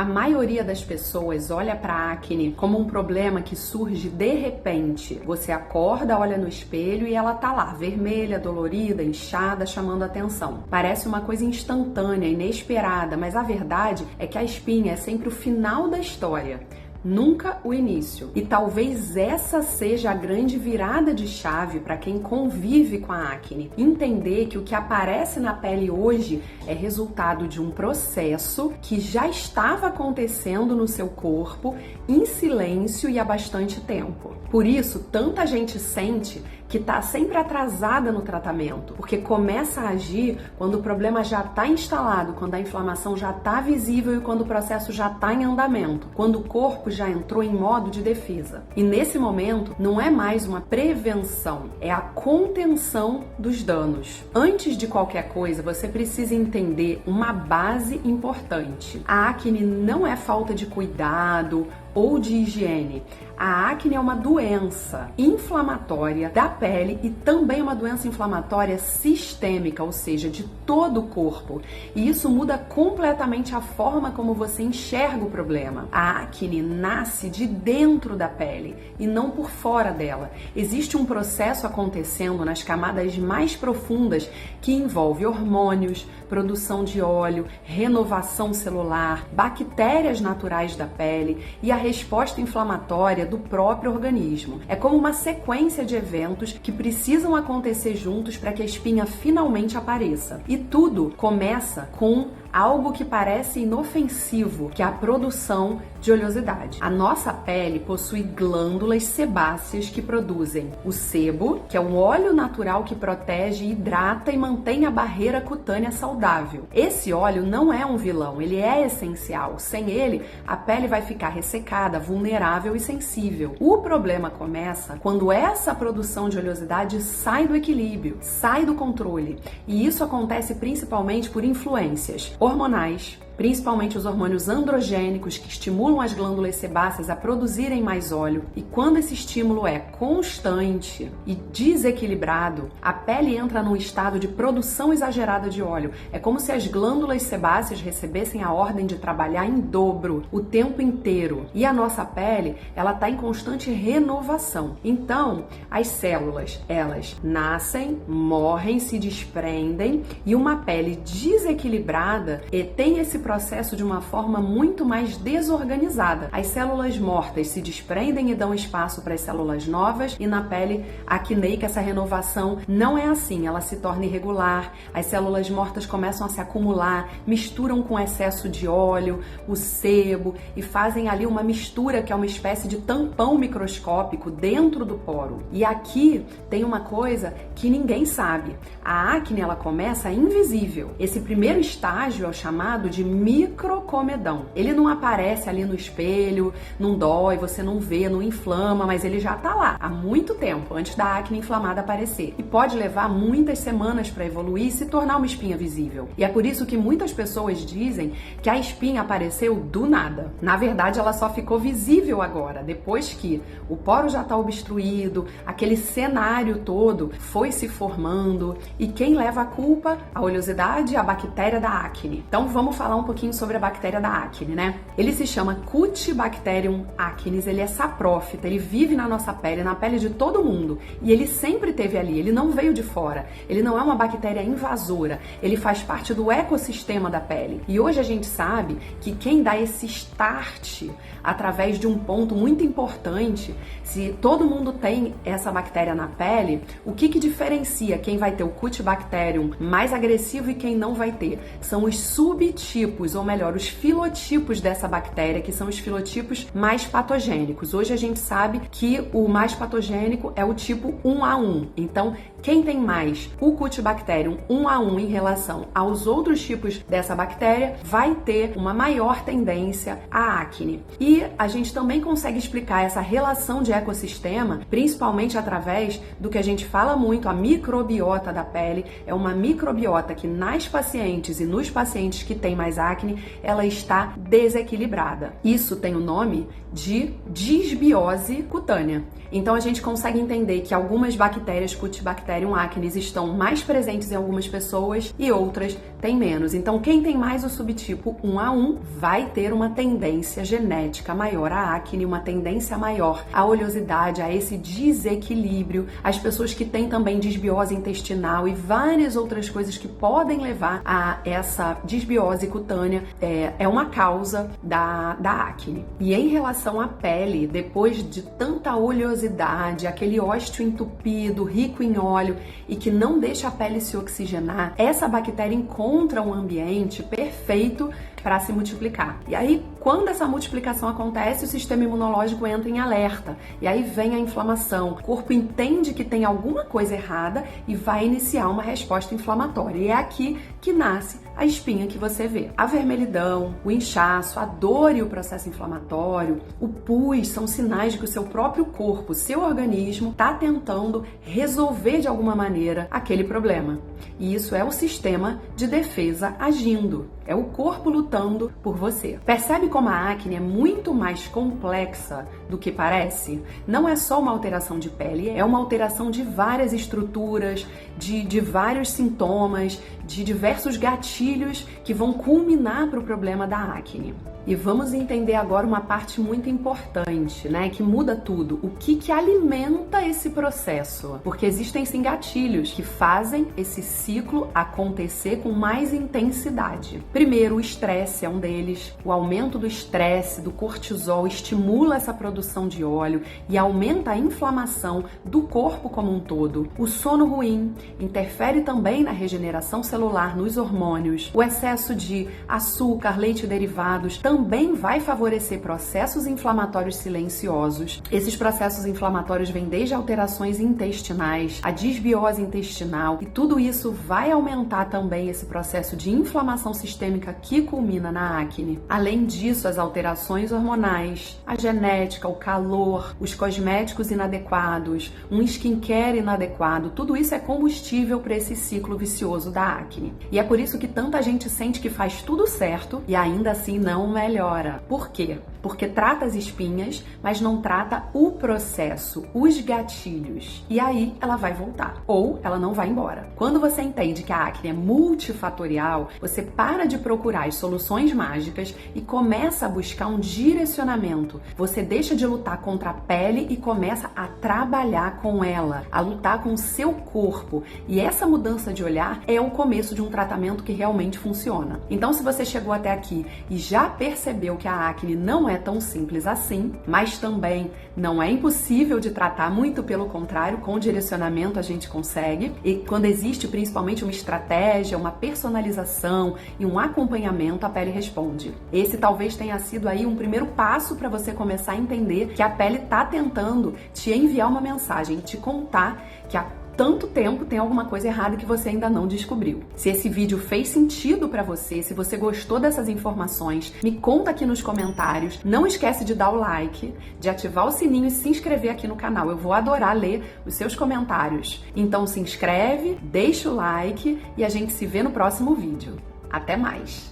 A maioria das pessoas olha para a acne como um problema que surge de repente. Você acorda, olha no espelho e ela tá lá, vermelha, dolorida, inchada, chamando atenção. Parece uma coisa instantânea, inesperada, mas a verdade é que a espinha é sempre o final da história, nunca o início. E talvez essa seja a grande virada de chave para quem convive com a acne. Entender que o que aparece na pele hoje é resultado de um processo que já estava acontecendo no seu corpo em silêncio e há bastante tempo. Por isso, tanta gente sente que está sempre atrasada no tratamento, porque começa a agir quando o problema já está instalado, quando a inflamação já está visível e quando o processo já está em andamento, quando o corpo já entrou em modo de defesa. E nesse momento, não é mais uma prevenção, é a contenção dos danos. Antes de qualquer coisa, você precisa entender uma base importante. A acne não é falta de cuidado ou de higiene. A acne é uma doença inflamatória da pele e também uma doença inflamatória sistêmica, ou seja, de todo o corpo. E isso muda completamente a forma como você enxerga o problema. A acne nasce de dentro da pele e não por fora dela. Existe um processo acontecendo nas camadas mais profundas que envolve hormônios, produção de óleo, renovação celular, bactérias naturais da pele e a resposta inflamatória do próprio organismo. É como uma sequência de eventos que precisam acontecer juntos para que a espinha finalmente apareça. E tudo começa com algo que parece inofensivo, que é a produção de oleosidade. A nossa pele possui glândulas sebáceas que produzem o sebo, que é um óleo natural que protege, hidrata e mantém a barreira cutânea saudável. Esse óleo não é um vilão, ele é essencial. Sem ele, a pele vai ficar ressecada, vulnerável e sensível. O problema começa quando essa produção de oleosidade sai do equilíbrio, sai do controle. E isso acontece principalmente por influências hormonais, principalmente os hormônios androgênicos que estimulam as glândulas sebáceas a produzirem mais óleo. E quando esse estímulo é constante e desequilibrado, a pele entra num estado de produção exagerada de óleo. É como se as glândulas sebáceas recebessem a ordem de trabalhar em dobro o tempo inteiro. E a nossa pele, ela está em constante renovação. Então, as células, elas nascem, morrem, se desprendem e uma pele desequilibrada tem esse processo de uma forma muito mais desorganizada. As células mortas se desprendem e dão espaço para as células novas e na pele acneica essa renovação não é assim, ela se torna irregular, as células mortas começam a se acumular, misturam com excesso de óleo, o sebo e fazem ali uma mistura que é uma espécie de tampão microscópico dentro do poro. E aqui tem uma coisa que ninguém sabe. A acne, ela começa invisível. Esse primeiro estágio é o chamado de microcomedão. Ele não aparece ali no espelho, não dói, você não vê, não inflama, mas ele já tá lá há muito tempo, antes da acne inflamada aparecer. E pode levar muitas semanas para evoluir e se tornar uma espinha visível. E é por isso que muitas pessoas dizem que a espinha apareceu do nada. Na verdade, ela só ficou visível agora, depois que o poro já tá obstruído, aquele cenário todo foi se formando. E quem leva a culpa? A oleosidade e a bactéria da acne. Então vamos falar um pouquinho sobre a bactéria da acne, né? Ele se chama Cutibacterium acnes, ele é saprófita, ele vive na nossa pele, na pele de todo mundo. E ele sempre esteve ali, ele não veio de fora. Ele não é uma bactéria invasora, ele faz parte do ecossistema da pele. E hoje a gente sabe que quem dá esse start através de um ponto muito importante, se todo mundo tem essa bactéria na pele, o que diferencia quem vai ter o Cutibacterium mais agressivo e quem não vai ter? São os subtipos, ou melhor, os filotipos dessa bactéria, que são os filotipos mais patogênicos. Hoje a gente sabe que o mais patogênico é o tipo 1A1. Então, quem tem mais o Cutibacterium 1A1 em relação aos outros tipos dessa bactéria vai ter uma maior tendência à acne. E a gente também consegue explicar essa relação de ecossistema, principalmente através do que a gente fala muito, a microbiota da pele. É uma microbiota que nas pacientes e nos pacientes que têm mais acne, ela está desequilibrada. Isso tem o nome de disbiose cutânea. Então a gente consegue entender que algumas bactérias Cutibacterium acnes estão mais presentes em algumas pessoas e outras tem menos. Então, quem tem mais o subtipo 1A1 vai ter uma tendência genética maior à acne, uma tendência maior à oleosidade, a esse desequilíbrio. As pessoas que têm também disbiose intestinal e várias outras coisas que podem levar a essa disbiose cutânea é uma causa da acne. E em relação à pele, depois de tanta oleosidade, aquele ósteo entupido, rico em óleo e que não deixa a pele se oxigenar, essa bactéria encontra um ambiente perfeito para se multiplicar. E aí, quando essa multiplicação acontece, o sistema imunológico entra em alerta. E aí vem a inflamação. O corpo entende que tem alguma coisa errada e vai iniciar uma resposta inflamatória. E é aqui que nasce a espinha que você vê. A vermelhidão, o inchaço, a dor e o processo inflamatório, o pus são sinais de que o seu próprio corpo, seu organismo, está tentando resolver de alguma maneira aquele problema. E isso é o sistema de defesa agindo. É o corpo lutando por você. Percebe como a acne é muito mais complexa do que parece? Não é só uma alteração de pele, é uma alteração de várias estruturas, de vários sintomas, de diversos gatilhos que vão culminar para o problema da acne. E vamos entender agora uma parte muito importante, né, que muda tudo. O que alimenta esse processo? Porque existem sim gatilhos que fazem esse ciclo acontecer com mais intensidade. Primeiro, o estresse é um deles. O aumento do estresse, do cortisol, estimula essa produção de óleo e aumenta a inflamação do corpo como um todo. O sono ruim interfere também na regeneração celular, nos hormônios. O excesso de açúcar, leite e derivados também vai favorecer processos inflamatórios silenciosos. Esses processos inflamatórios vêm desde alterações intestinais, a disbiose intestinal, e tudo isso vai aumentar também esse processo de inflamação sistêmica que culmina na acne. Além disso, as alterações hormonais, a genética, o calor, os cosméticos inadequados, um skincare inadequado, tudo isso é combustível para esse ciclo vicioso da acne. E é por isso que tanta gente sente que faz tudo certo e ainda assim não melhora. Por quê? Porque trata as espinhas, mas não trata o processo, os gatilhos. E aí ela vai voltar, ou ela não vai embora. Quando você entende que a acne é multifatorial, você para de procurar as soluções mágicas e começa a buscar um direcionamento. Você deixa de lutar contra a pele e começa a trabalhar com ela, a lutar com o seu corpo. E essa mudança de olhar é o começo de um tratamento que realmente funciona. Então, se você chegou até aqui e já percebeu que a acne não é tão simples assim, mas também não é impossível de tratar, muito pelo contrário, com direcionamento a gente consegue. E quando existe principalmente uma estratégia, uma personalização e um acompanhamento, a pele responde. Esse talvez tenha sido aí um primeiro passo para você começar a entender que a pele está tentando te enviar uma mensagem, te contar que há tanto tempo tem alguma coisa errada que você ainda não descobriu. Se esse vídeo fez sentido para você, se você gostou dessas informações, me conta aqui nos comentários. Não esquece de dar o like, de ativar o sininho e se inscrever aqui no canal. Eu vou adorar ler os seus comentários. Então se inscreve, deixa o like e a gente se vê no próximo vídeo. Até mais!